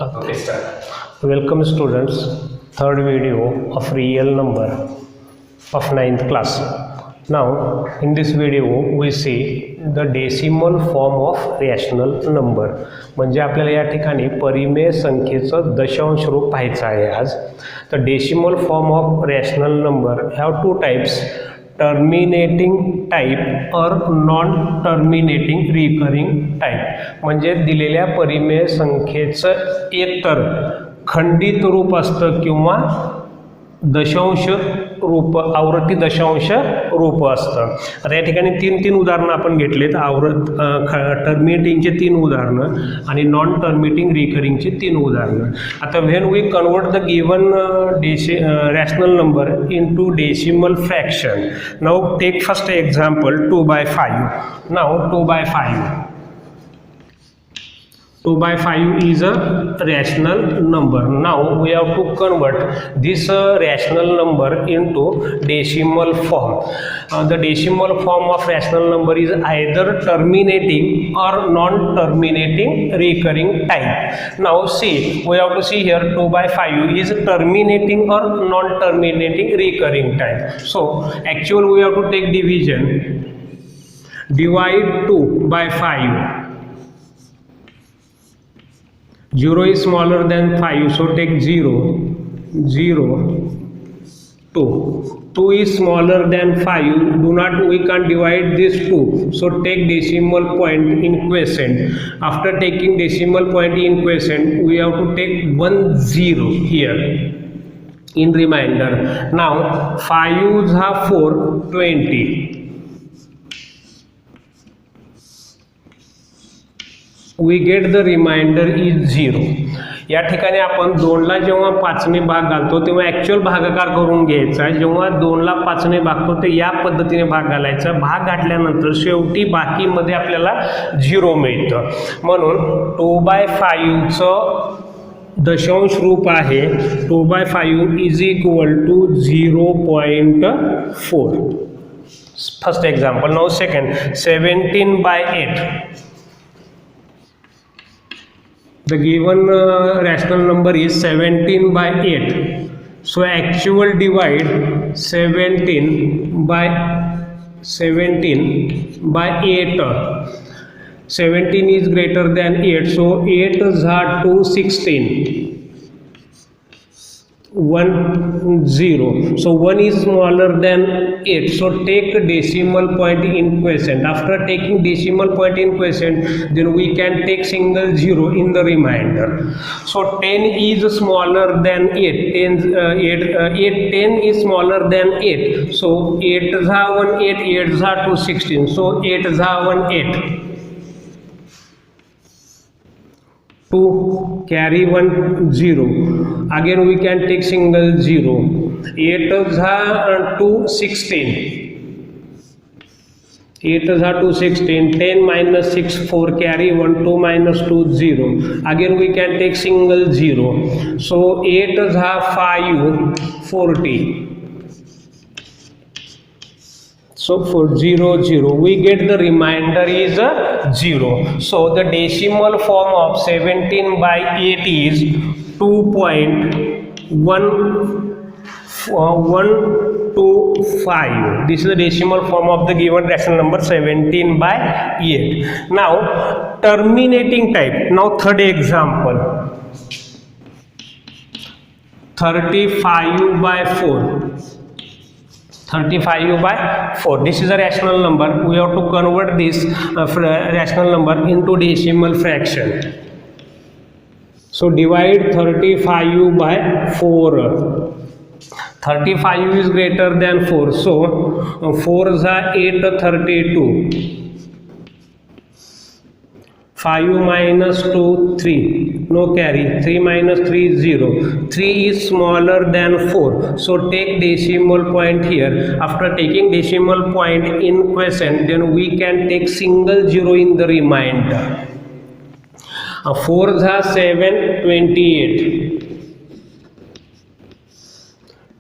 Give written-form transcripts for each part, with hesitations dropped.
Okay, start. Welcome students, third video of real number of ninth class. Now in this video we see the decimal form of rational number. म्हणजे आपल्याला या ठिकाणी परिमेय संख्येचं दशांश रूप पाहायचं आहे आज. The decimal form of rational number have two types, terminating type और नॉन टर्मिनेटिंग रिकरिंग टाईप. म्हणजे दिलेल्या परिमेय संख्येचं एकतर खंडित रूप असतं किंवा दशांश रूप आवृत्ती दशांश रूप असतं. आता या ठिकाणी तीन उदाहरणं आपण घेतलेत. टर्मिनेटिंगचे 3 उदाहरणं आणि नॉन टर्मिनेटिंग रिकरिंगचे 3 उदाहरणं. आता when we convert the given rational number into decimal fraction. Now take first example 2/5. Now 2/5. 2/5 is a rational number. Now we have to convert this rational number into decimal form. The decimal form of rational number is either terminating or non-terminating recurring type. Now see, we have to see here 2/5 is terminating or non-terminating recurring type. So actually we have to take division. Divide 2/5. 0 is smaller than 5, so take 0, 0, 2. 2 is smaller than 5, we can't divide this 2, so take decimal point in quotient. After taking decimal point in quotient, we have to take 1 0 here in remainder. Now 5's are 4, 20. We get the remainder is 0. या ठिकाणी आपण 2ला जेव्हा 5ने भाग घालतो तेव्हा actual भागाकार करून घ्यायचा. जेव्हा 2ला 5ने भागतो ते या पद्धतीने भाग घालायचा. भाग घातल्यानंतर शेवटी बाकीमध्ये आपल्याला 0 मिळतं. म्हणून 2/5चं दशांश रूप आहे 2/5 is equal to 0.4. First example. Now second 17/8. The given rational number is 17/8. So actual divide 17/8. 17 is greater than 8. So 8's are 2, 16. 1 0. So 1 is smaller than 8, so take decimal point in quotient. After taking decimal point in quotient, then we can take single 0 in the remainder. So 10 is smaller than 8. 10 is smaller than 8, so 8's are 1 8, 8's are 2 16, so 8's are 1 8. 2 carry 1 0. Again we can take single 0. 8's are 2 16. 8's are 2 16. 10 minus 6 4 carry 1. 2 minus 2 0. Again we can take single 0. So 8's are 5 40. So for 0 0 we get the remainder is 0. So the decimal form of 17/8 is 2.125. This is the decimal form of the given rational number 17/8. Now terminating type. Now third example 35/4. 35/4. This is a rational number. We have to convert this rational number into decimal fraction. So divide 35/4. 35 is greater than 4. So 4's are 8 32. 5 minus 2 3. No carry. 3 minus 3 0. 3 is smaller than 4. So take decimal point here. After taking decimal point in quotient, then we can take single 0 in the remainder. 4's are 7 28.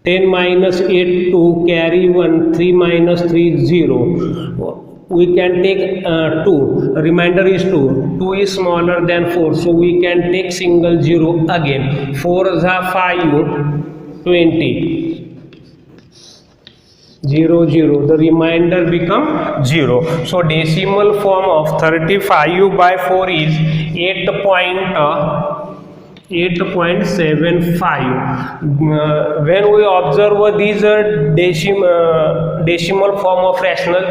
10 minus 8 2 carry 1. 3 minus 3 0. we can take 2, remainder is 2, 2 is smaller than 4, so we can take single zero again. 4 is 5, 20, 0 0, the remainder become 0. So decimal form of 35 by 4 is 8.75. When we observe these decimal form of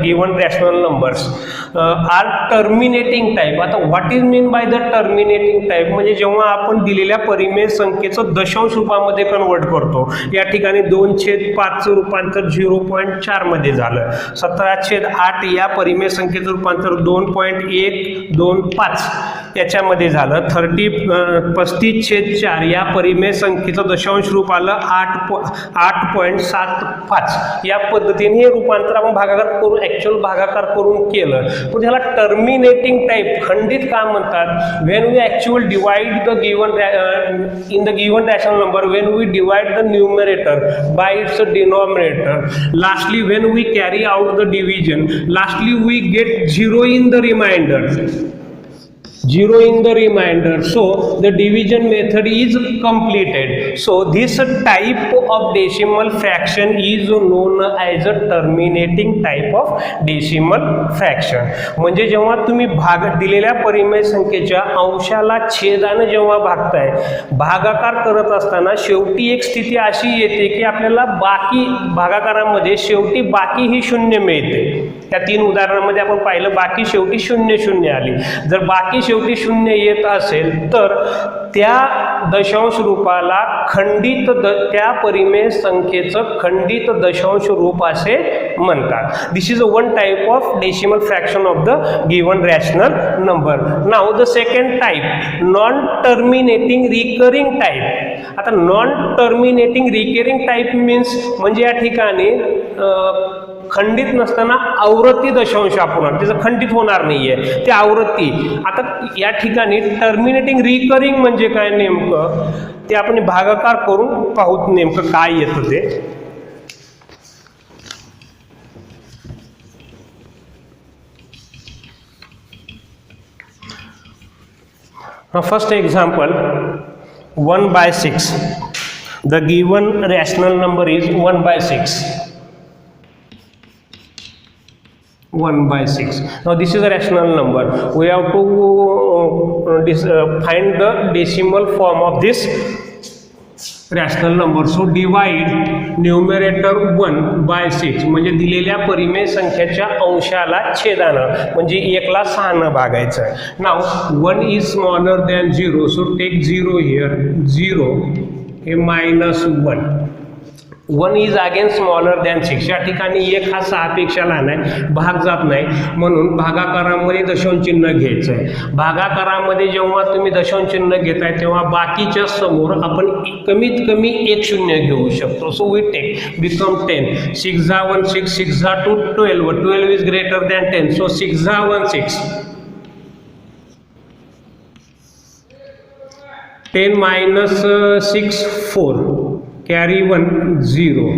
given rational numbers are terminating type. आता what is mean by the terminating type? म्हणजे जेव्हा आपण दिलेल्या परिमेय संख्येचं दशांश रूपामध्ये convert करतो, या ठिकाणी 2/5 रूपांतर 0.4 मध्ये झालं, 17/8 या परिमेय संख्येचं रूपांतर 2.125 याच्यामध्ये झालं, 35/4 या परिमेय संख्येचं दशांश रूप आलं 8.75. या पद्धतीने हे रूपांतर आपण भागाकार करून ऍक्च्युअल भागाकार करून केलं. पण त्याला टर्मिनेटिंग टाइप खंडित का म्हणतात? When we actual divide the given in the given rational number, when we divide the numerator by its denominator, lastly when we carry out the division, lastly we get 0 in the remainder. 0 in the remainder, so the division method is completed. So this type of decimal fraction is known as a terminating type of decimal fraction. म्हणजे जेव्हा तुम्ही दिलेल्या परिमेय संख्येच्या अंशाला छेदाने जेव्हा भागताय, भागाकार करत असताना शेवटी एक स्थिती अशी येते की आपल्याला बाकी भागाकारामध्ये शेवटी बाकी ही शून्य मिळते. त्या 3 उदाहरणांमध्ये आपण पाहिलं, बाकी शेवटी 0 0 आली. जर बाकी शेवटी 0 येत असेल तर त्या दशांश रूपाला खंडित त्या परिमेय संख्येचं खंडित दशांश रूप असे म्हणतात. This is one type of decimal fraction of the given rational number. Now the second type, non terminating recurring type. आता non terminating recurring type means म्हणजे या ठिकाणी खंडित नसताना आवृत्ती दशांश आपण त्याचं खंडित होणार नाहीये, ते आवृत्ती. आता या ठिकाणी टर्मिनेटिंग रिकरिंग म्हणजे काय नेमकं ते आपण भागाकार करून पाहू नेमकं काय येतं ते. First example 1/6. The given rational number is 1/6. 1/6. Now this is a rational number. We have to find the decimal form of this rational number. So divide numerator 1/6 म्हणजे दिलेल्या परिमेय संख्येच्या अंशाला छेदानं म्हणजे 1ला 6 भागायचं. Now 1 is smaller than 0, so take 0 here. 0 हे -1. 1 is again smaller than 6. या ठिकाणी 1 हा 6 पेक्षा लहान आहे, भाग जात नाही, म्हणून भागाकारामध्ये दशांश चिन्ह घ्यायचं आहे. भागाकारामध्ये जेव्हा तुम्ही दशांश चिन्ह घेताय तेव्हा बाकीच्या समोर आपण कमीत कमी 1 0 घेऊ शकतो. So we take become 10. 6 1 6, 6 2 12. 12 is greater than 10, so 6 1 6. 10 minus 6 4. Carry 1 0.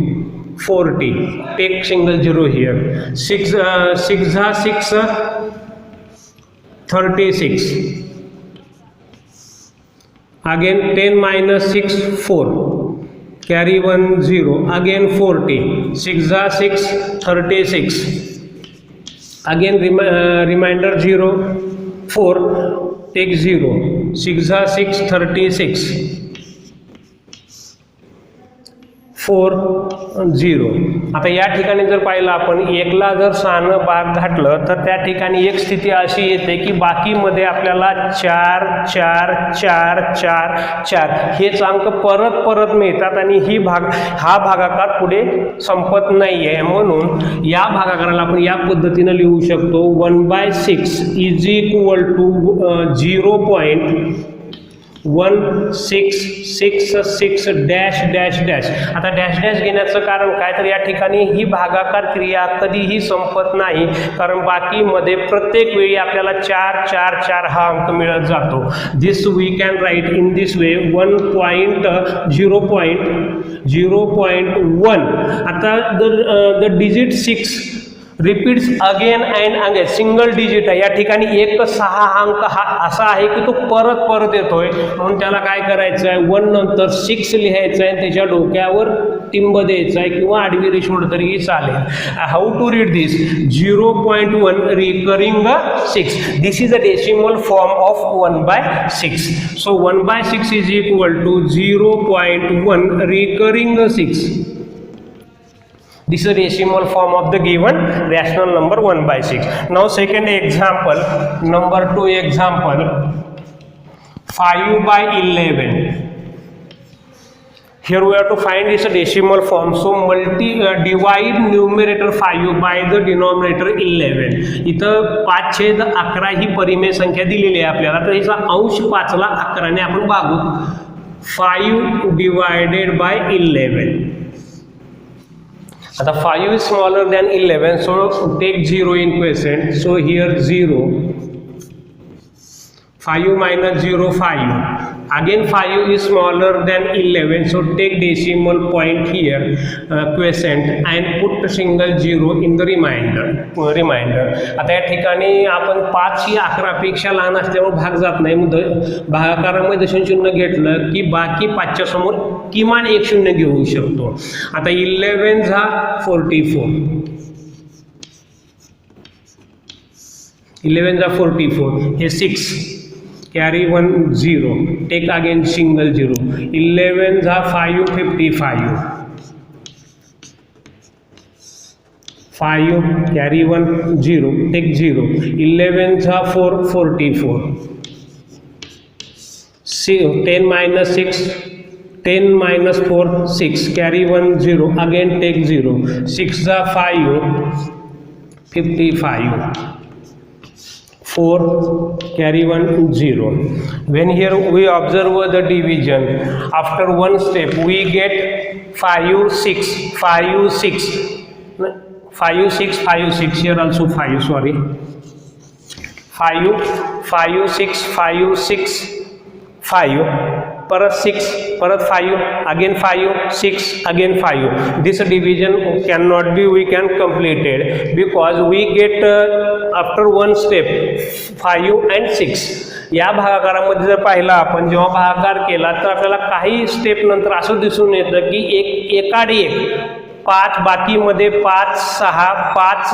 40. Take single 0 here. 6 6 36. Again 10 minus 6 4. Carry 1 0. Again 40. 6 6 36. Again remainder 0. 4. Take 0. 6 6 36. 4 0. आता या ठिकाणी जर पाहिलं आपण 1ला जर 6 भाग घातलं तर त्या ठिकाणी एक स्थिती अशी येते की बाकीमध्ये आपल्याला 4 4 4 4 4 हेच अंक परत परत मिळतात आणि हा भागाकार पुढे संपत नाहीये. म्हणून या भागाकाराला आपण या पद्धतीने लिहू शकतो. 1/6 is equal to 0.1666 dash dash dash. आता डॅश डॅश घेण्याचं कारण काय, तर या ठिकाणी ही भागाकार क्रिया कधीही संपत नाही, कारण बाकीमध्ये प्रत्येक वेळी आपल्याला 4 4 4 हा अंक मिळत जातो. This we can write in this way 1.0.1. आता the digit 6 repeats again and again, single digit आहे या ठिकाणी 1 6 अंक हा असा आहे की तो परत परत येतोय, म्हणून त्याला काय करायचं आहे, 1 नंतर 6 लिहायचं आहे, त्याच्या डोक्यावर टिंब द्यायचं आहे किंवा आडवी रेष ओढ तरीही चालेल. How to read this, 0.1 recurring 6, this is a decimal form of 1/6. So 1/6 is equal to 0.1 recurring 6. This is a decimal form of the given rational number 1/6. Now second example, number 2 example, 5/11. Here we have to find this decimal form. So divide numerator 5 by the denominator 11. इथं 5/11 ही परिमेय संख्या दिलेली आहे आपल्याला, तर हिचा अंश 5ला 11 ने आपण भागू. 5 divided by 11. आता 5 is smaller than 11, so take 0 in quotient. So here 0, 5 minus 0, 5. Again 5 is smaller than 11, so take decimal point here, quotient, and put single 0 in the remainder. आता या ठिकाणी आपण 5 ही 11 पेक्षा लहान असल्यामुळे भाग जात नाही, भागाकारामध्ये दशम चिन्ह घेतलं की बाकी 5च्या समोर किमान 1 शून्य घेऊ शकतो. आता 11 हा 44, 11 हा 44, हे 6, carry 1 0, take again single 0, 11 हा 5 55, 5 carry 1 0, take 0, 11 हा 4 44, 10 minus 6, 10 minus 4 6, carry 1 0, again take 0, 6 हा 5 55, 4 carry 1 0. When here we observe the division, after one step we get 5 6 5 6 5 6 5 6, here also 5, sorry, 5 5 6 5 6 5, परत 6, परत 5, again 5 6, again 5. This division cannot be we can completed because we get after one step 5 and 6. या भागाकारामध्ये जर पाहिला आपण, जेव्हा भागाकार केला तर आपल्याला काही स्टेप नंतर असं दिसून येतं की एकाडी एक 5, बाकीमध्ये 5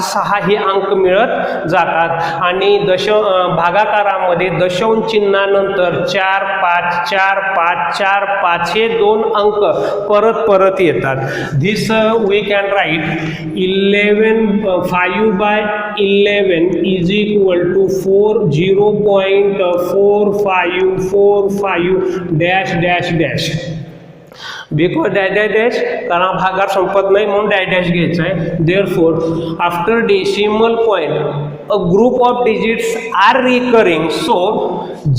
6 हे अंक मिळत जातात आणि भागाकारामध्ये दशांश चिन्हानंतर 4 5 4 5 4 5 हे 2 अंक परत परत येतात. This we can write 5/11 is equal to 0.4545 dash dash dash. Because dash dash dash, कारण भागाकार संपत नाही म्हणून डॅश डॅश घ्यायचा आहे. Therefore after decimal point a group of digits are recurring, so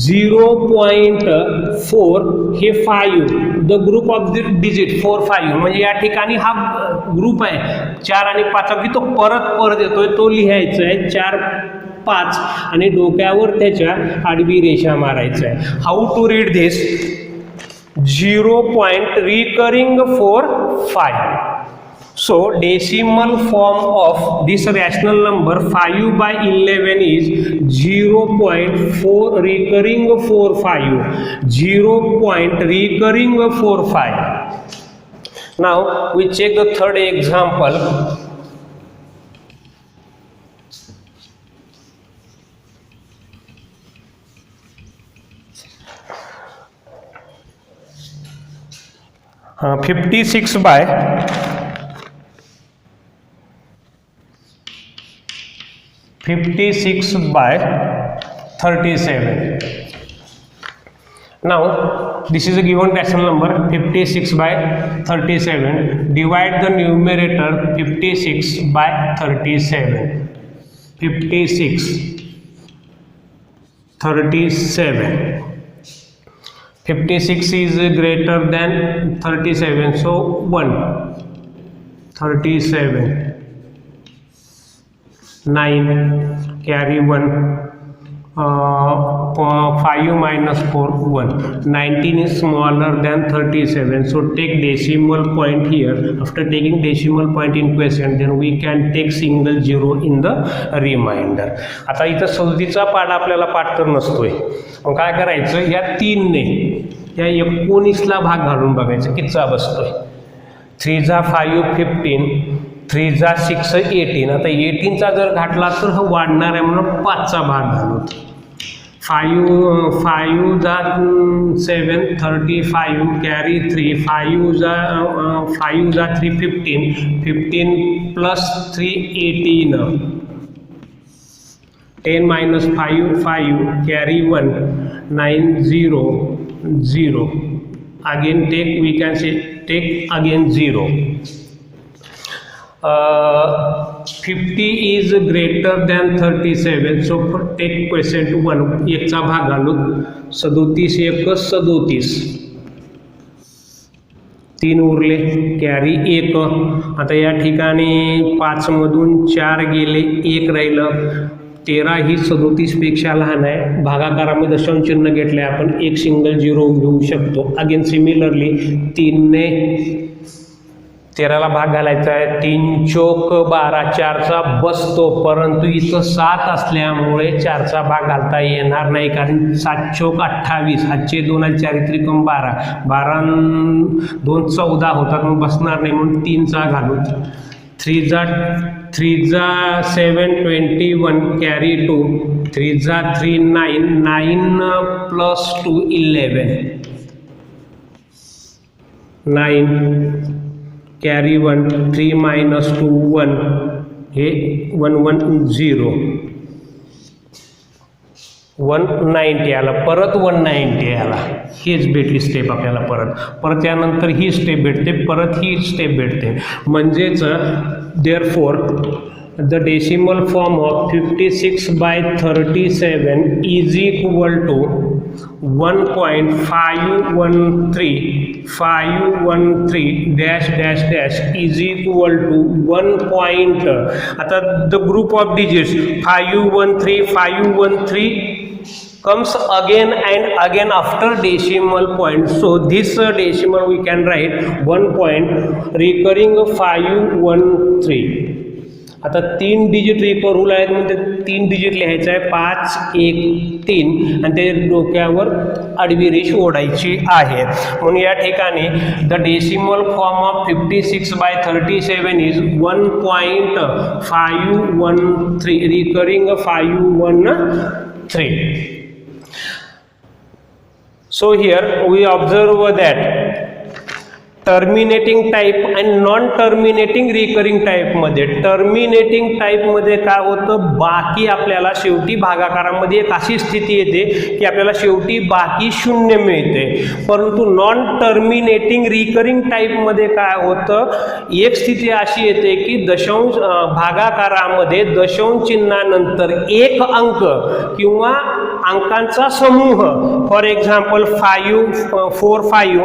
0.4 हे 5, the group of the digit 4 5, म्हणजे या ठिकाणी हा ग्रुप आहे 4 आणि 5 की तो परत परत येतोय, तो लिहायचा आहे 4 5 आणि डोक्यावर त्याच्या आडवी रेषा मारायचा आहे. How to read this, 0. recurring 4 5. So decimal form of this rational number 5/11 is 0.4 recurring 45, 0.recurring 45. Now we check the third example. Uh, 56 by 37. Now this is a given rational number 56/37. Divide the numerator 56/37. 36 56 is greater than 37, so 1. 37, 9 carry 1, 5 minus 4 1. 19 is smaller than 37, so take decimal point here. After taking decimal point in question, then we can take single zero in the remainder. आता इथं 37चा पाढ आपल्याला पाठ कर नसतोय, मग काय करायचं, या 3ने या 19ला भाग घालून बघायचं कितीचा बसतोय. 3 जा 5 15, 3 जा 6 18. आता 18चा जर घातला तर हा वाढणार आहे म्हणून 5चा भाग घालू. 5 जा 7 35, कॅरी 3, 5 जा 3 15, 15 plus 3 18, 10 minus 5 5, carry 1, 9 0 0. Again take, we can say take again 0. 50 is greater than 37, so take quotient 1. एकचा भाग घालू. 37 1 37, 3 उरले, कॅरी 1. आता या ठिकाणी 5 मधून 4 गेले, 1 राहिलं. 13 ही 37 पेक्षा लहान आहे. भागाकारामध्ये दशांश चिन्ह घेतले, आपण एक सिंगल झिरो घेऊ शकतो. अगेन सिमिलरली 3ने 13ला भाग घालायचा आहे. 3 चौक 12, 4चा बसतो, परंतु इथं 7 असल्यामुळे 4चा भाग घालता येणार नाही, कारण 7 चौक 28, हातचे 2 आणि 4 त्रिकम 12, 12 2 14 होतात, मग बसणार नाही म्हणून 3चा घालू. 3 जा 7 21, कॅरी 2, 3 जा 3 9, 9 प्लस 2 11, 9, कॅरी 1, 3 मायनस 2 1, हे 1 1 0, 190 आला. परत 190 आला. हीच भेटली स्टेप आपल्याला. परत त्यानंतर ही स्टेप भेटते, परत ही स्टेप भेटते. म्हणजेच therefore the decimal form of 56/37 is equal to 1.513 dash dash dash is equal to 1 point. आता the group of digits 513 comes again and again after decimal point, so this decimal we can write 1 point recurring 513. आता 3 digit recur rule आहेत, म्हणजे 3 digit लिहायचं आहे. 5 1 3 आणि ते डोक्यावर आडवी रेष ओढायची आहे. म्हणून या ठिकाणी the decimal form of 56/37 is 1.513 recurring 513. So here we observe that terminating type आणि नॉन टर्मिनेटिंग रिकरिंग टाईपमध्ये, टर्मिनेटिंग टाईपमध्ये काय होतं, बाकी आपल्याला शेवटी भागाकारामध्ये एक अशी स्थिती येते की आपल्याला शेवटी बाकी 0 मिळते. परंतु नॉन टर्मिनेटिंग रिकरिंग टाईपमध्ये काय होतं, एक स्थिती अशी येते की दशांश भागाकारामध्ये दशांश चिन्हानंतर एक अंक किंवा अंकांचा समूह, फॉर एक्झाम्पल 5 4 5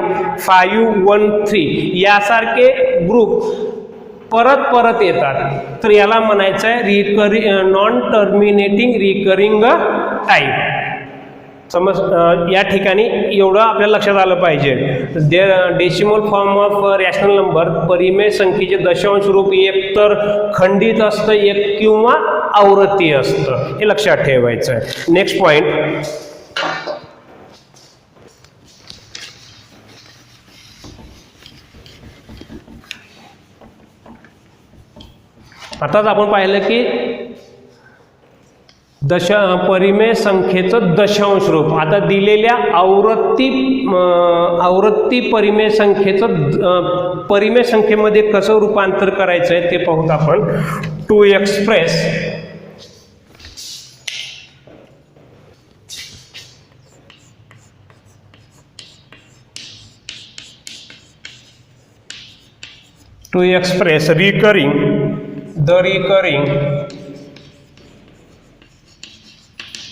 5 1 3 यासारखे ग्रुप परत येतात. तर याला म्हणायचं आहे नॉन टर्मिनेटिंग रिकरिंग टाईप. समज या ठिकाणी एवढं आपल्याला लक्षात आलं पाहिजे. Decimal form of rational number परिमेय संख्येचे दशांश रूप एक तर खंडित असतं, एक किंवा आवृत्ती असतं, हे लक्षात ठेवायचं आहे. नेक्स्ट पॉइंट, आताच आपण पाहिलं की परिमेय संख्येचं दशांश रूप. आता दिलेल्या आवृत्ती परिमेय संख्येचं परिमेय संख्येमध्ये कसं रूपांतर करायचं आहे ते पाहूत आपण. To express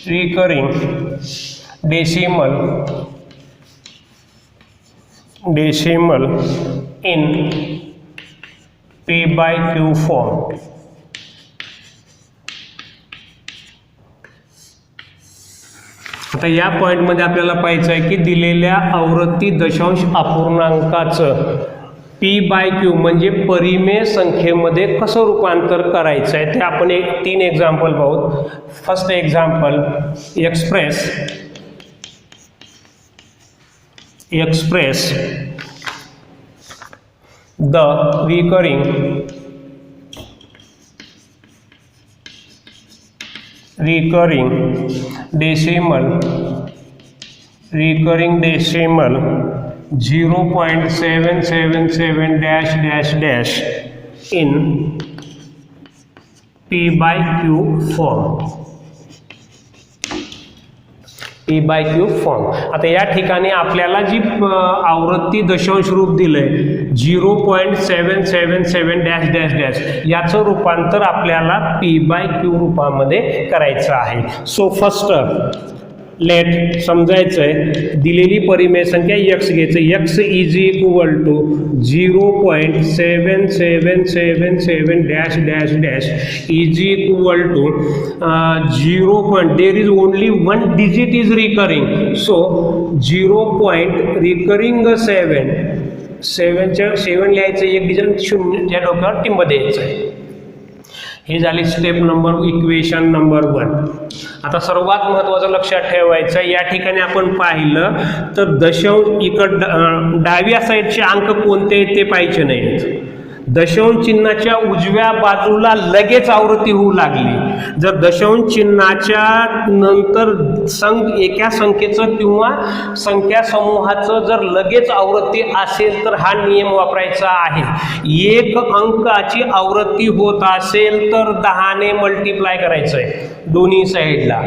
recurring decimal in P/Q form. आता या पॉईंटमध्ये आपल्याला पाहायचं आहे की दिलेल्या आवर्ती दशांश अपूर्णांकाचं p/q म्हणजे परिमेय संख्येमध्ये कसं रूपांतर करायचं आहे ते आपण 3 एक्झाम्पल पाहू. First example, express the recurring decimal 0.777 in p/q form. p/q form. आता या ठिकाणी आपल्याला जी आवर्ती दशांश रूप दिलंय 0.777 याचं रूपांतर आपल्याला p/q रूपामध्ये करायचं आहे. सो फर्स्ट लेट समजायचंय दिलेली परिमेय संख्या x घ्यायचं. x is equal to 0.7777 is equal to 0. There is only one digit is recurring, so 0. Recurring 7 लिहायचं, एक डिजिट 0 त्या डोक्यावर टिंब द्यायचं आहे. हे झाली स्टेप नंबर, इक्वेशन नंबर 1. आता सर्वात महत्त्वाचं लक्षात ठेवायचं, या ठिकाणी आपण पाहिलं तर दशांश इकडं डाव्या साईडचे अंक कोणते आहेत ते पाहिजे नाहीत. दशांश चिन्हाच्या उजव्या बाजूला लगेच आवृत्ती होऊ लागली. जर दशांश चिन्हाच्या नंतर एका संख्येचं किंवा संख्या समूहाचं जर लगेच आवृत्ती असेल तर हा नियम वापरायचा आहे. एक अंकाची आवृत्ती होत असेल तर 10 ने मल्टिप्लाय करायचं आहे दोन्ही साईडला.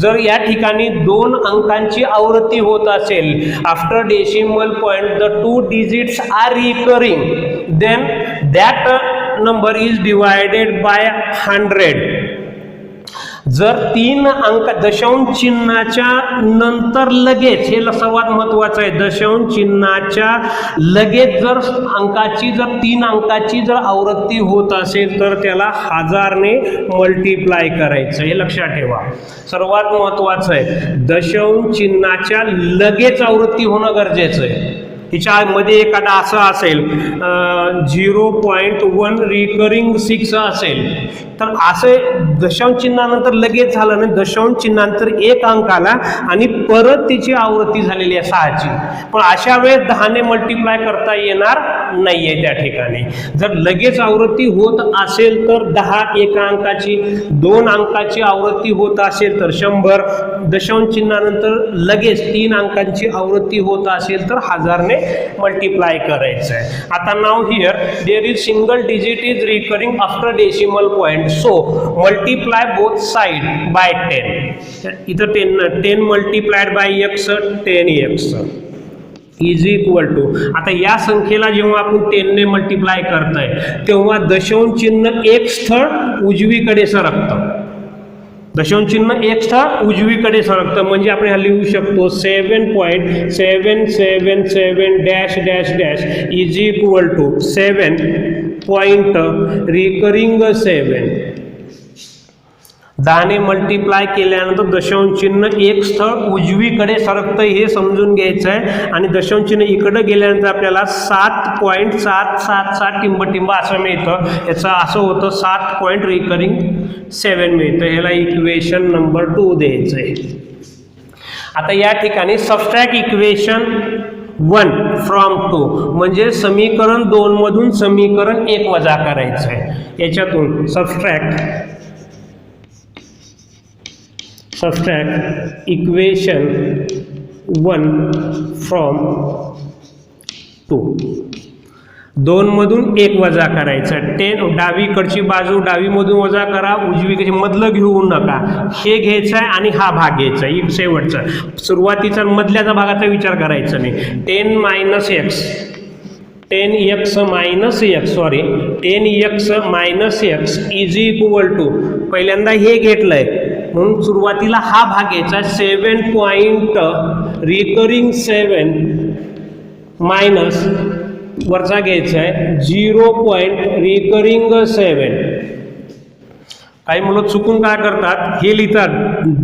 जर या ठिकाणी 2 अंकांची आवृत्ती होत असेल, after decimal point the 2 digits are recurring, then that number is divided by 100. जर 3 अंक दशांश चिन्हाच्या नंतर लगेच, हे सर्वात महत्वाचं आहे, दशांश चिन्हाच्या लगेच जर 3 अंकाची जर आवृत्ती होत असेल तर त्याला 1000 ने मल्टिप्लाय करायचं. हे लक्षात ठेवा, सर्वात महत्वाचं आहे. दशांश चिन्हाच्या लगेच आवृत्ती होणं गरजेचं आहे. हिच्यामध्ये एखादा असं असेल 0.1 रिकरिंग 6 असेल तर असे दशांश चिन्हानंतर लगेच झालं नाही, दशांश चिन्हानंतर 1 अंक आला आणि परत तिची आवृत्ती झालेली आहे 6ची. पण अशा वेळेस 10 ने मल्टिप्लाय करता येणार नाहीये त्या ठिकाणी. जर लगेच आवृत्ती होत असेल तर 10 एका अंकाची, 2 अंकाची आवृत्ती होत असेल तर 100, दशांश चिन्हानंतर लगेच 3 अंकांची आवृत्ती होत असेल तर 1000 ने मल्टिप्लाय करायचं आहे. आता now here there is single digit is recurring after decimal point, so multiply both side by 10. इथं 10 multiplied by x 10x is equal to, आता या संख्येला जेव्हा आपण 10 ने मल्टिप्लाय करताय तेव्हा दशांश चिन्ह एक स्थळ उजवीकडे सरकतं. दशांश चिन्ह एक स्थळ उजवीकडे सरकतं म्हणजे आपण हा लिहू शकतो 7.777 is equal to 7 point recurring 7. 10 ने मल्टिप्लाय केल्यानंतर दशांश चिन्ह एक स्थळ उजवीकडे सरकतं हे समजून घ्यायचं आहे. आणि दशांश चिन्ह इकडे गेल्यानंतर आपल्याला 7.777 टिंब असं मिळतं. याचं असं होतं 7 पॉइंट रिकरिंग 7 मिळतं. ह्याला इक्वेशन नंबर 2 द्यायचं आहे. आता या ठिकाणी सबट्रॅक्ट इक्वेशन 1 फ्रॉम 2 म्हणजे समीकरण 2 मधून समीकरण 1 वजा करायचं आहे. याच्यातून सबट्रॅक्ट इक्वेशन 1 फ्रॉम 2. 2 मधून 1 वजा करायचं. 10 डावीकडची बाजू डावीमधून वजा करा, उजवीकडची मधलं घेऊ नका. हे घ्यायचं आहे आणि हा भाग घ्यायचा आहे शेवटचा. सुरुवातीचा मधल्याचा भागाचा विचार करायचा नाही. 10x minus x is equal to, पहिल्यांदा हे घेतलंय म्हणून सुरुवातीला हा भाग घ्यायचा 7 पॉइंट रिकरिंग 7 मायनस वरचा घ्यायचा आहे 0 पॉइंट रिकरिंग 7 काही मुलं चुकून काय करतात, हे लिहितात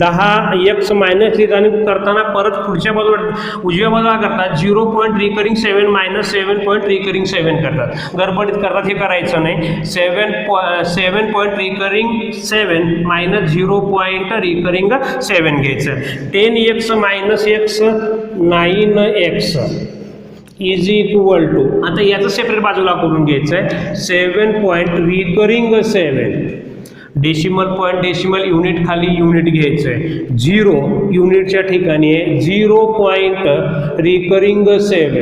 10x मायनस लिहितात आणि करताना परत पुढच्या बाजूला उजव्या बाजूला करतात 0 point recurring 7 minus 7 point recurring 7 करतात, गडबडीत करतात. हे करायचं नाही. 7 point recurring 7 minus 0 point recurring 7 घ्यायचं. 10x minus x 9x is equal to, आता याचं सेपरेट बाजूला करून घ्यायचं आहे. 7 point recurring 7, decimal point decimal unit खाली युनिट घ्यायचं आहे. 0 युनिटच्या ठिकाणी आहे. 0 पॉईंट रिकरिंग 7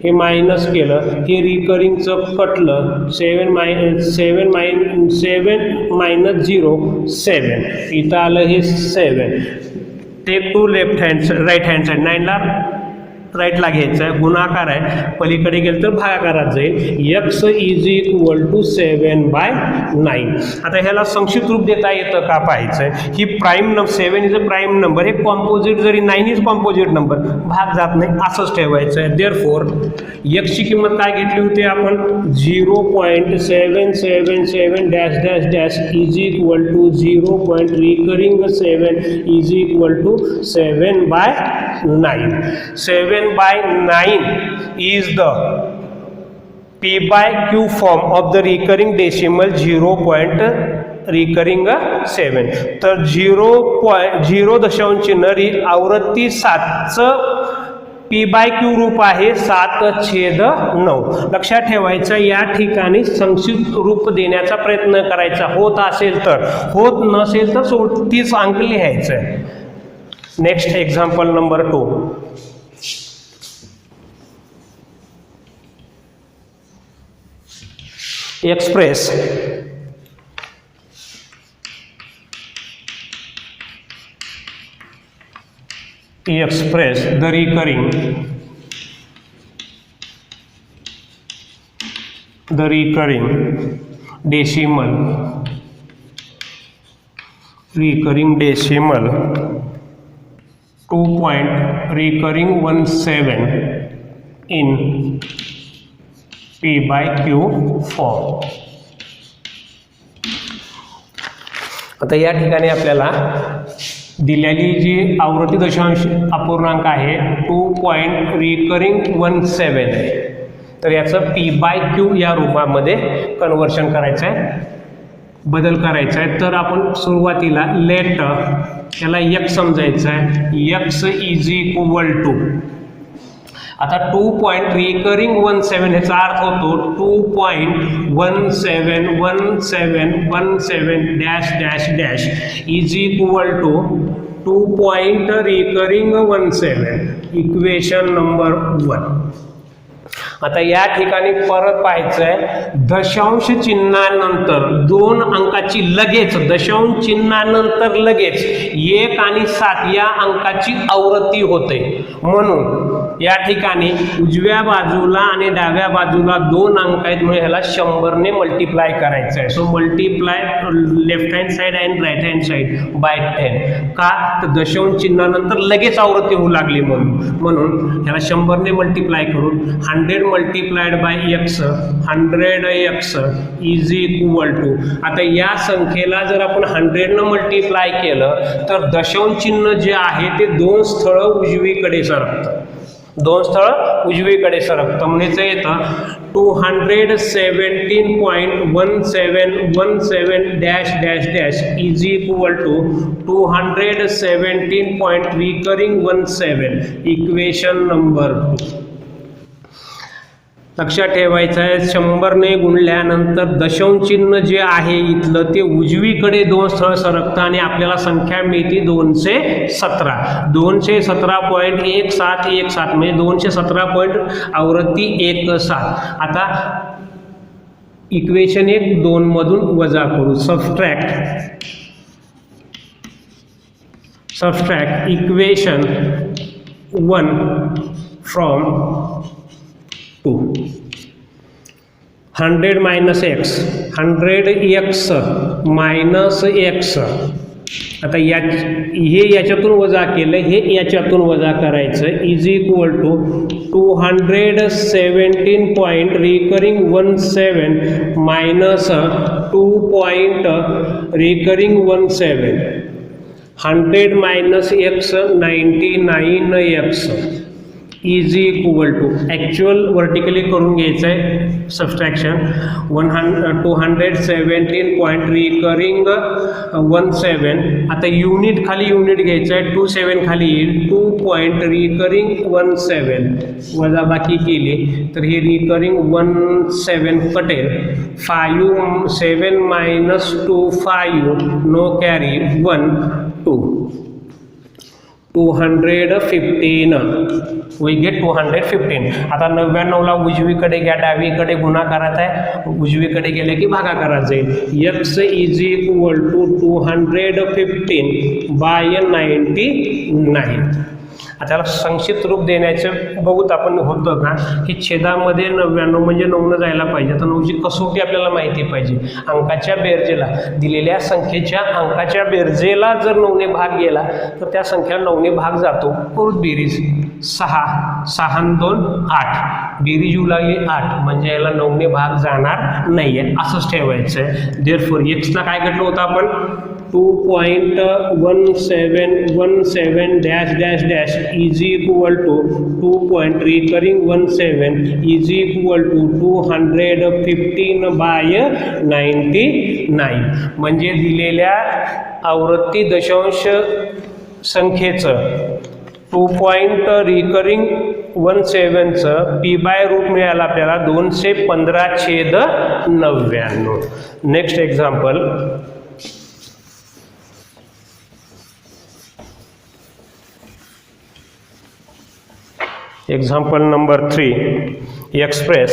हे मायनस केलं, हे रिकरिंगचं कटलं. 7 मायनस 0 7, इथं आलं हे 7. Take to left hand right hand side, 9ला राईटला घ्यायचं आहे. गुणाकार आहे, पलीकडे गेलं तर भागाकारात जाईल. x is equal to 7/9. आता ह्याला संक्षिप्त रूप देता येतं का पाहायचं आहे. ही prime number 7 is a prime number, हे कॉम्पोजिट जरी 9 इज कॉम्पोजिट नंबर, भाग जात नाही असंच ठेवायचं आहे. देअरफॉर x ची किंमत काय घेतली होती आपण, 0.777 dash dash dash is equal to 0 point recurring 7 is equal to 7/9. 7/9 is the p by q form of the recurring decimal 0 point recurring 7. तर 0.0 चिन्ह आवृत्ती 7चं p बाय क्यू रूप आहे 7/9. लक्षात ठेवायचं, या ठिकाणी संक्षिप्त रूप देण्याचा प्रयत्न करायचा. होत असेल तर, होत नसेल तर 30 अंक लिहायचं आहे. Next example number 2. express the recurring decimal 2 point recurring 17 in p by q form. आता या ठिकाणी आपल्याला दिलेली जी आवृत्ती दशांश अपूर्णांक आहे 2 पॉईंट रिकरिंग 17 आहे. तर याचं p बाय क्यू या रूपामध्ये कन्वर्शन करायचं आहे, बदल करायचा आहे. तर आपण सुरुवातीला लेट याला x समजायचं आहे. x इज इक्वल टू, आता 2 पॉईंट रिकरिंग 17 ह्याचा अर्थ होतो 2.171717 dash dash dash is equal to 2 point recurring 17, equation number 1. आता या ठिकाणी परत पाहायचं आहे, दशांश चिन्हानंतर 2 अंकाची लगेच, दशांश चिन्हानंतर लगेच 1 आणि 7 या अंकाची आवृत्ती होते. म्हणून या ठिकाणी उजव्या बाजूला आणि डाव्या बाजूला 2 अंक आहेत, म्हणून ह्याला 100 ने मल्टिप्लाय करायचं आहे. So multiply left hand side and right hand side by 10. का तर दशांश चिन्हानंतर लगेच आवृत्ती होऊ लागली म्हणून ह्याला 100 ने मल्टिप्लाय करून 100 multiplied by x 100x is equal to, आता या संख्येला जर आपण 100 न मल्टिप्लाय केलं तर दशांश चिन्ह जे आहे ते 2 स्थळं उजवीकडे सरकतं, 2 स्थळं उजवीकडे सरकतं. म्हणजे येतं 217.1717 dash dash dash is equal to 217 point recurring 17, equation number 2. लक्षात ठेवायचं आहे, 100 ने गुणल्यानंतर दशांश चिन्ह जे आहे इथलं ते उजवीकडे 2 स्थळ सरकतं आणि आपल्याला संख्या मिळते 217. 217.1717 म्हणजे 217 पॉईंट आवृत्ती 17. आता इक्वेशन 1 2 मधून वजा करू, subtract equation 1 from 100 minus x, 100x minus x. आता हे याच्यातून वजा केलं, हे याच्यातून वजा करायचं, is equal to 217 point recurring 17 minus 2 point recurring 17, 100 minus x 99x is equal to actual vertically करून घ्यायचं आहे सबस्ट्रॅक्शन 217 पॉईंट रिकरिंग 17. आता युनिट खाली युनिट घ्यायचं आहे 27 खाली येईल 2 पॉईंट रिकरिंग 17 वजाबाकी केली तर हे रिकरिंग 17 कटेल 5 7 minus 2 5 no carry 1 2 215 we get 215. आता 99ला उजवीकडे घ्या डावीकडे गुणाकारात आहे उजवीकडे गेले की भागाकारात जाईल x is equal to 215 by 99. आता त्याला संक्षिप्त रूप देण्याचं बघूत आपण होतं का की छेदामध्ये 99 म्हणजे 9 जायला पाहिजे. तर 9ची कसोटी आपल्याला माहिती पाहिजे. अंकाच्या बेरजेला दिलेल्या संख्येच्या अंकाच्या बेरजेला जर 9ने भाग गेला तर त्या संख्येला 9ने भाग जातो. करूत बेरीज 6 6 2 8 बेरीज येऊ लागली 8 म्हणजे याला 9ने भाग जाणार नाही आहे असंच ठेवायचं आहे. देअरफॉर एक्सला काय घेतलं होतं आपण 2.1717 dash dash dash is equal to 2 point recurring 17 is equal to 215 by 99 म्हणजे दिलेल्या आवृत्ती दशांश संख्येचं 2 पॉईंट रिकरिंग 17चं पी बाय रूट मिळालं आपल्याला 215/99. Next example Example number 3. Express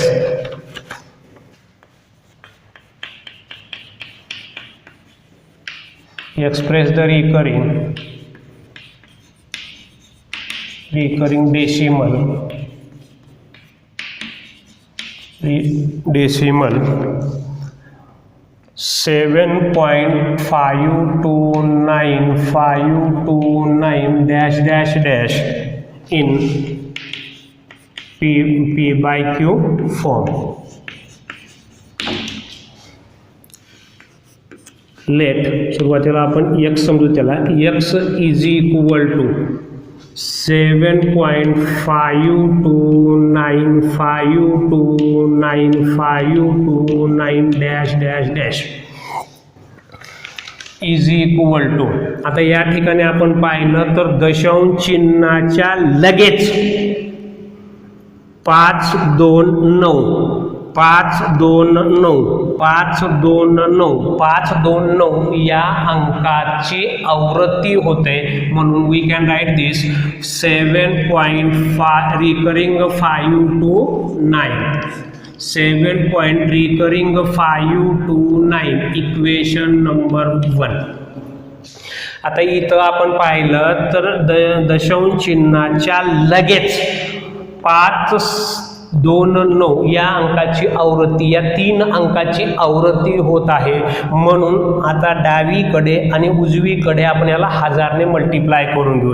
the recurring decimal 7.529 dash dash dash in P by Q form. Let सुरुवातीला आपण x समजू त्याला x is equal to 7.529 dash dash dash is equal to. आता या ठिकाणी आपण पाहिलं तर दशांश चिन्हाच्या लगेच 529 या अंकाची आवृत्ती होते म्हणून we can write this 7.5 recurring 529 7 point recurring 529 equation number 1. आता इथं आपण पाहिलं तर दशांश चिन्हाच्या लगेच 529 या अंकाची आवृत्ती या 3 अंकाची आवृत्ती होत आहे म्हणून आता डावीकडे आणि उजवीकडे आपण याला 1000 ने मल्टिप्लाय करून घेऊ.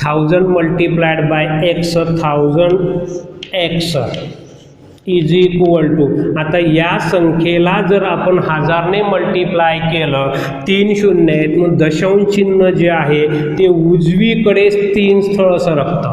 1000 multiplied by x 1000x is equal to. आता या संख्येला जर आपण 1000 ने मल्टिप्लाय केलं 3 शून्य आहेत मग दशांश चिन्ह जे आहे ते उजवीकडे 3 स्थळ सरकतं.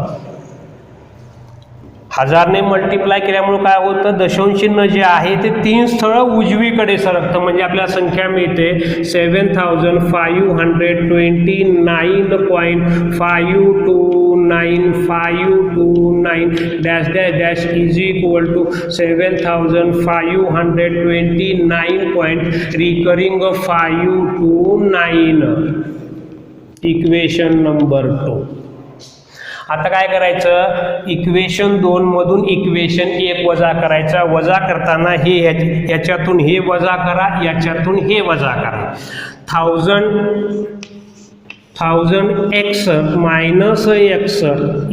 1000 ने मल्टिप्लाय केल्यामुळे काय होतं दशांश चिन्ह जे आहे ते 3 स्थळ उजवीकडे सरकतं म्हणजे आपल्याला संख्या मिळते 7529.529 dash dash dash is equal to 7529 point recurring 529 equation number 2. आता काय करायचं इक्वेशन 2 मधून इक्वेशन 1 वजा करायचा. वजा करताना हे याच्यातून हे वजा करा याच्यातून हे वजा करा. 1000x minus x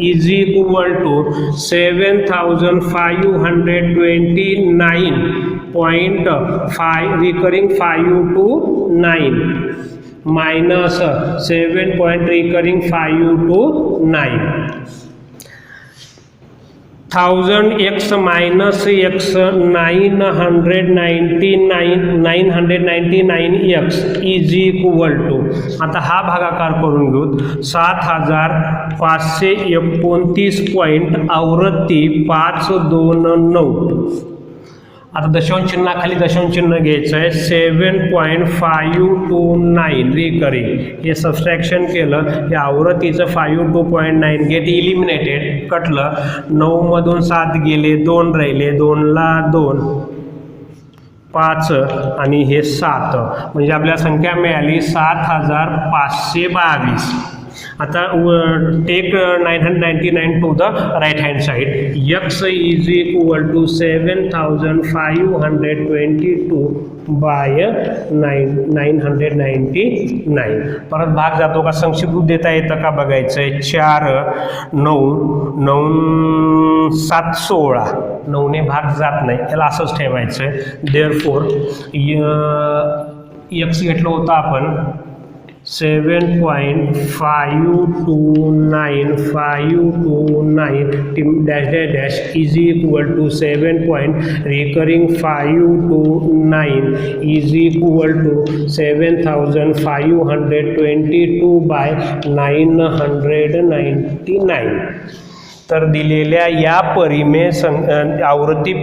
is equal to 7529.5 recurring 529 minus 7 point recurring 529. 1000x minus x 999x is equal to, आता हा भागाकार करून घेऊ, 7529 पॉईंट आवृत्ती 529. आता दशांश चिन्हाखाली दशांश चिन्ह घ्यायचं आहे. 7.529 रिकरिंग, हे सबस्ट्रॅक्शन केलं, हे आवृत्तीचं 52.9 गेट इलिमिनेटेड, कटलं. 9 मधून 7 गेले, 2 राहिले, 2 ला 2, 5 आणि हे 7, म्हणजे आपल्याला संख्या मिळाली 7522. आता take 999 to the right hand side. x is equal to 7522 by 999. परत भाग जातो का, संक्षिप्त देता येतं का बघायचं आहे. 4 9 9 7 16, 9ने भाग जात नाही, याला असंच ठेवायचं आहे. देअरफॉर x घेतलं होतं आपण 7.529529 dash dash dash is equal to 7.529 is equal to 7522 by 999. तर दिलेल्या या परिमेय आवृत्ती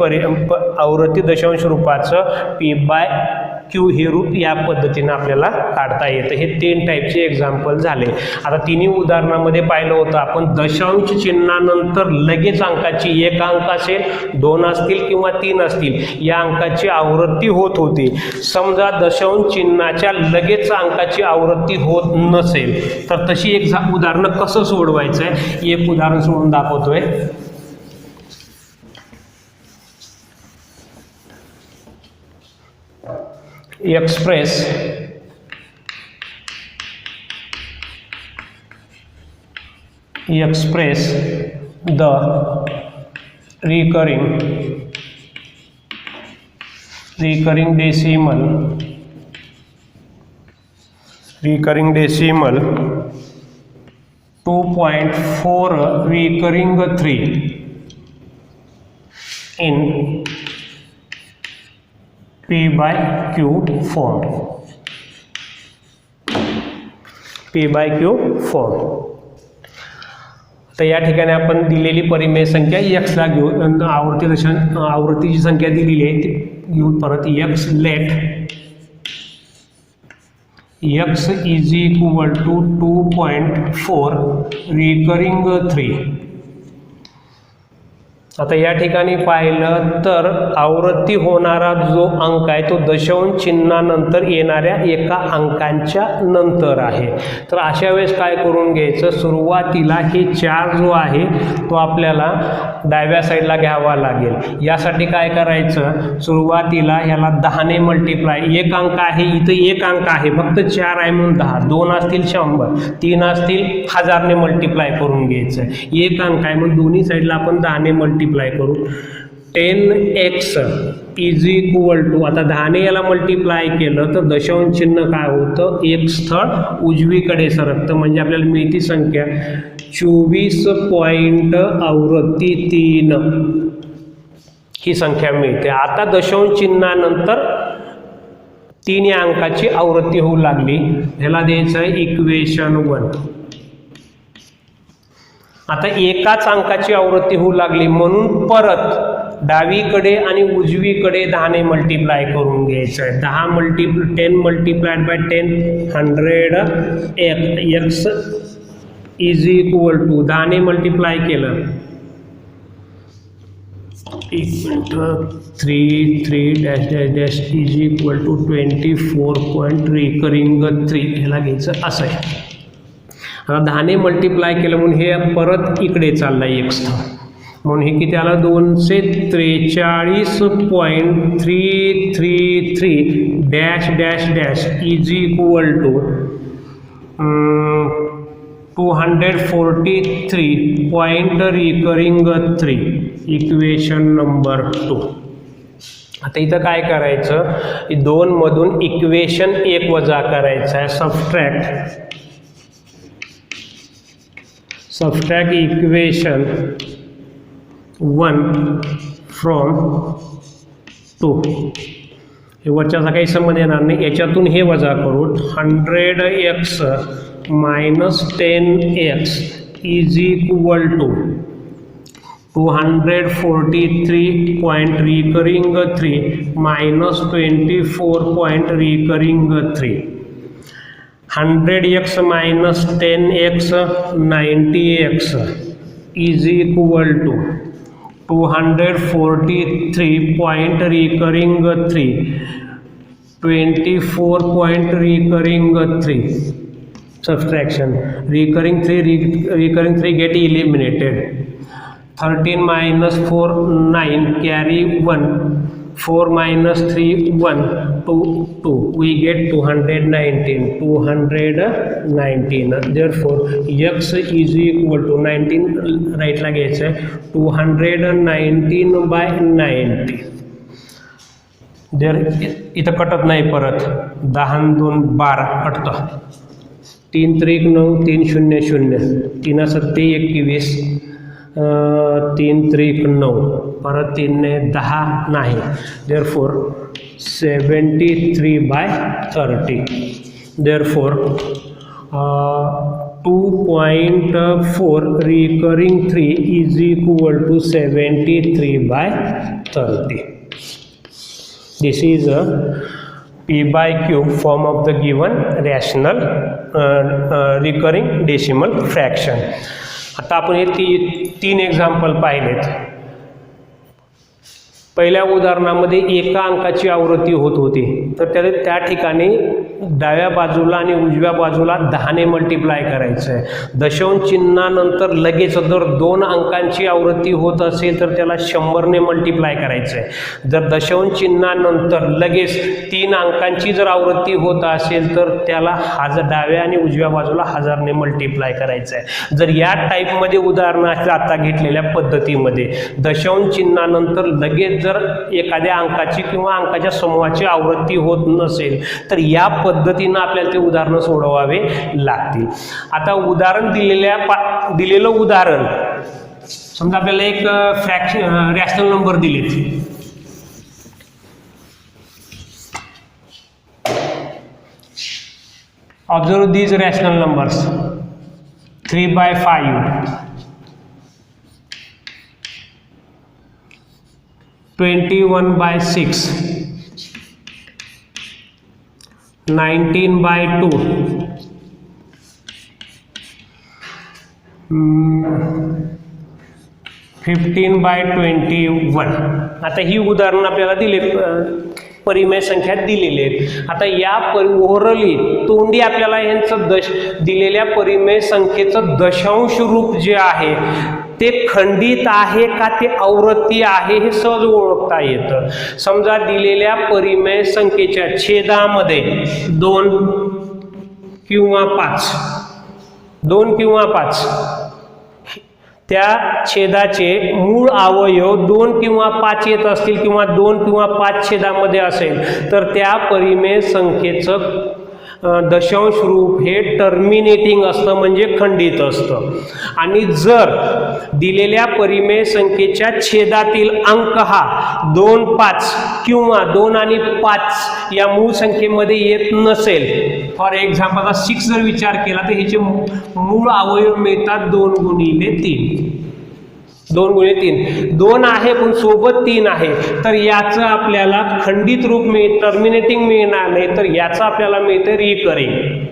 दशांश रूपाचं P/Q हे रूप या पद्धतीनं आपल्याला काढता येतं. हे 3 टाईपचे एक्झाम्पल झाले. आता तिन्ही उदाहरणामध्ये पाहिलं होतं आपण, दशांश चिन्हानंतर लगेच अंकाची, एक अंक असेल, 2 असतील किंवा 3 असतील, या अंकाची आवृत्ती होत होती. समजा दशांश चिन्हाच्या लगेच अंकाची आवृत्ती होत नसेल तर तशी एक उदाहरणं कसं सोडवायचं आहे, एक उदाहरण सोडून दाखवतोय. express the recurring decimal 2.4 recurring 3 in P/Q form. तर या ठिकाणी आपण दिलेली परिमेय संख्या x ला घेऊ, आवृत्तीची संख्या दिलेली आहे ती घेऊ. परत x let x is equal to 2.4 recurring 3. आता या ठिकाणी पाहिलं तर आवृत्ती होणारा जो अंक आहे तो दशांश चिन्हानंतर येणाऱ्या एका अंकांच्या नंतर आहे. तर अशा वेळेस काय करून घ्यायचं, सुरुवातीला हे 4 जो आहे तो आपल्याला डाव्या साईडला घ्यावा लागेल. यासाठी काय करायचं, सुरुवातीला ह्याला 10 ने मल्टिप्लाय, एक अंक आहे इथं, एक अंक आहे फक्त 4 आहे म्हणून 10, 2 असतील 100, 3 असतील 1000 ने मल्टिप्लाय करून घ्यायचं. एक अंक आहे म्हणून दोन्ही साईडला आपण 10 ने मल्टिप्लाय करू. 10x इज इक्वल टू, आता 10 ने याला मल्टिप्लाय केलं तर दशांश चिन्ह काय होतं, एक स्थळ उजवीकडे सरकतं, म्हणजे आपल्याला मिळती संख्या 24 पॉईंट आवृत्ती 3 ही संख्या मिळते. आता दशांश चिन्हानंतर 3 या अंकाची आवृत्ती होऊ लागली, ह्याला द्यायचं आहे इक्वेशन 1. आता एकाच अंकाची आवृत्ती होऊ लागली म्हणून परत डावीकडे आणि उजवीकडे 10 ने मल्टिप्लाय करून घ्यायचं आहे. 10 multiplied by 10 100 x is equal to 10 ने मल्टिप्लाय केलं 3 dash dash dash is equal to 24 point recurring 3 ह्याला घ्यायचं असं आहे. आता 10 ने मल्टिप्लाय केलं म्हणून हे परत इकडे चाललं आहे एक स्थळ, म्हणून हे किती आलं 243.333 dash dash dash is equal to 243 point recurring 3 equation number 2. आता इथं काय करायचं, 2 मधून इक्वेशन 1 वजा करायचं आहे. Subtract equation 1 from 2. हे वरच्याचा काही संबंध येणार नाही. याच्यातून हे वजा करून 100x minus 10x is equal to 243 point recurring 3 minus 24 point recurring 3. 100x minus 10x 90x is equal to 243 point recurring 3 24 point recurring 3. Subtraction, recurring 3 get eliminated. 13 minus 4 9 carry 1, 4 minus 3 1 2, we get 219. Therefore x is equal to 19 right ला घ्यायचं आहे 219 by 90. जर इथं कटत नाही परत 10 2 12 कटतं. 3 3 9 3 0 0 3 7 21 3 3 9 परत 3 ने 10 नाही. Therefore 73 by 30. Therefore 2.4 recurring 3 is equal to 73 by 30. This is a P by Q form of the given rational recurring decimal fraction. आता आपण हे तीन एक्झाम्पल पाहिलेत. पहिल्या उदाहरणामध्ये एका अंकाची आवृत्ती होत होती, तर त्या ठिकाणी डाव्या बाजूला आणि उजव्या बाजूला 10 ने मल्टिप्लाय करायचं आहे. दशांश चिन्हानंतर लगेच जर 2 अंकांची आवृत्ती होत असेल तर त्याला 100 ने मल्टिप्लाय करायचं आहे. जर दशांश चिन्हानंतर लगेच 3 अंकांची जर आवृत्ती होत असेल तर त्याला डाव्या आणि उजव्या बाजूला 1000 ने मल्टिप्लाय करायचं आहे. जर या टाईपमध्ये उदाहरणं आता घेतलेल्या पद्धतीमध्ये दशांश चिन्हानंतर लगेच जर एखाद्या अंकाची किंवा अंकाच्या समूहाची आवृत्ती होत नसेल तर या पद्धतीनं आपल्याला ते उदाहरणं सोडवावे लागतील. आता उदाहरण दिलेलं उदाहरण समजा आपल्याला एक रॅशनल नंबर दिलेत. Observe these rational numbers 3/5 21/6 19/2 15/21. आता ही उदाहरणं आपल्याला दिले परिमेय संख्या दिलेली आहेत. आता या ओव्हरऑली तोंडी आपल्याला यांचं दिलेल्या परिमेय संख्येचं दशांश रूप जे आहे ते खंडित आहे का ते आवृत्ती आहे हे सहज ओळखता येतं. समजा दिलेल्या परिमेय संख्येच्या छेदामध्ये 2 किंवा 5 त्या छेदाचे मूळ अवयव 2 किंवा 5 येत असतील किंवा 2 किंवा 5 छेदामध्ये असेल तर त्या परिमेय संख्येचं दशांश रूप हे टर्मिनेटिंग असतं म्हणजे खंडित असतं. आणि जर दिलेल्या परिमेय संख्येच्या छेदातील अंक हा 2 5 किंवा 2 आणि 5 या मूळ संख्येमध्ये येत नसेल, फॉर एक्झाम्पल आता 6 जर विचार केला तर ह्याचे मूळ अवयव मिळतात 2 गुणिले 3. 2 गुणिले 3 2 आहे पण सोबत 3 आहे तर याचं आपल्याला खंडित रूप टर्मिनेटिंग मिळणार नाही, तर याचं आपल्याला मिळतं रिकरिंग.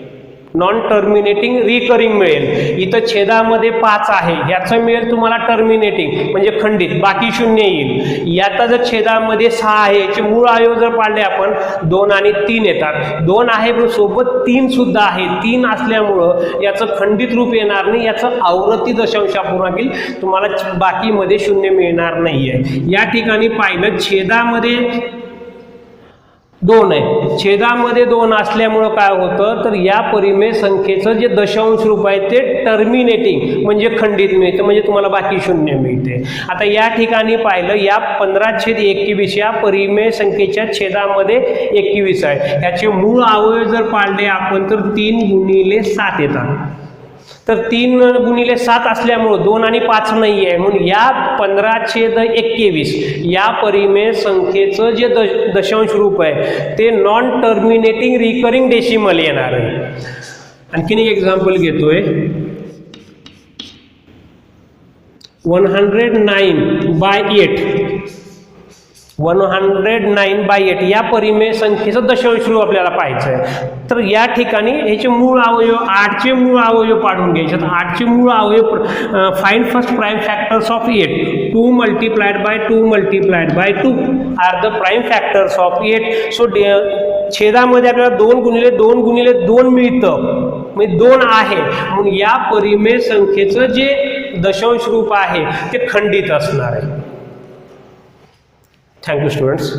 नॉन टर्मिनेटिंग रिकरिंग मिळेल. इथं छेदामध्ये 5 आहे याचं मिळेल तुम्हाला टर्मिनेटिंग म्हणजे खंडित, बाकी 0 येईल. याचा जर छेदामध्ये 6 आहे याचे मूळ अवयव जर पाडले आपण 2 आणि 3 येतात. 2 आहे पण सोबत 3 सुद्धा आहे. 3 असल्यामुळं याचं खंडित रूप येणार नाही, याचं आवृत्ती दशांशापूर्ण येईल, तुम्हाला बाकीमध्ये 0 मिळणार नाहीये. या ठिकाणी पाहिलं छेदामध्ये 2 आहे, छेदामध्ये 2 असल्यामुळं काय होतं तर या परिमेय संख्येचं जे दशांश रूप आहे ते टर्मिनेटिंग म्हणजे खंडित मिळतं, म्हणजे तुम्हाला बाकी 0 मिळते. आता या ठिकाणी पाहिलं या 15/21 या परिमेय संख्येच्या छेदामध्ये 21 आहे. याचे मूळ अवयव जर पाळले आपण तर 3 गुणिले 7 येतात. तर 3 गुणिले 7 असल्यामुळं 2 आणि 5 नाही आहे, म्हणून या 15/21 या परिमेय संख्येचं जे दशांश रूप आहे ते नॉन टर्मिनेटिंग रिकरिंग डेसिमल येणार आहे. आणखीन एक एक्झाम्पल घेतोय. 109/8 109/8 या परिमेय संख्येचं दशांश रूप आपल्याला पाहायचं आहे. तर या ठिकाणी ह्याचे मूळ अवयव 8चे मूळ अवयव पाडून घ्यायचे. तर 8चे मूळ अवयव find first prime factors of 8. 2 multiplied by 2 multiplied by 2 are the prime factors of 8. So छेदामध्ये आपल्याला 2 गुणिले 2 गुणिले 2 मिळतं, म्हणजे 2 आहे, म्हणून या परिमेय संख्येचं जे दशांश रूप आहे ते खंडित असणार आहे. Thank you students.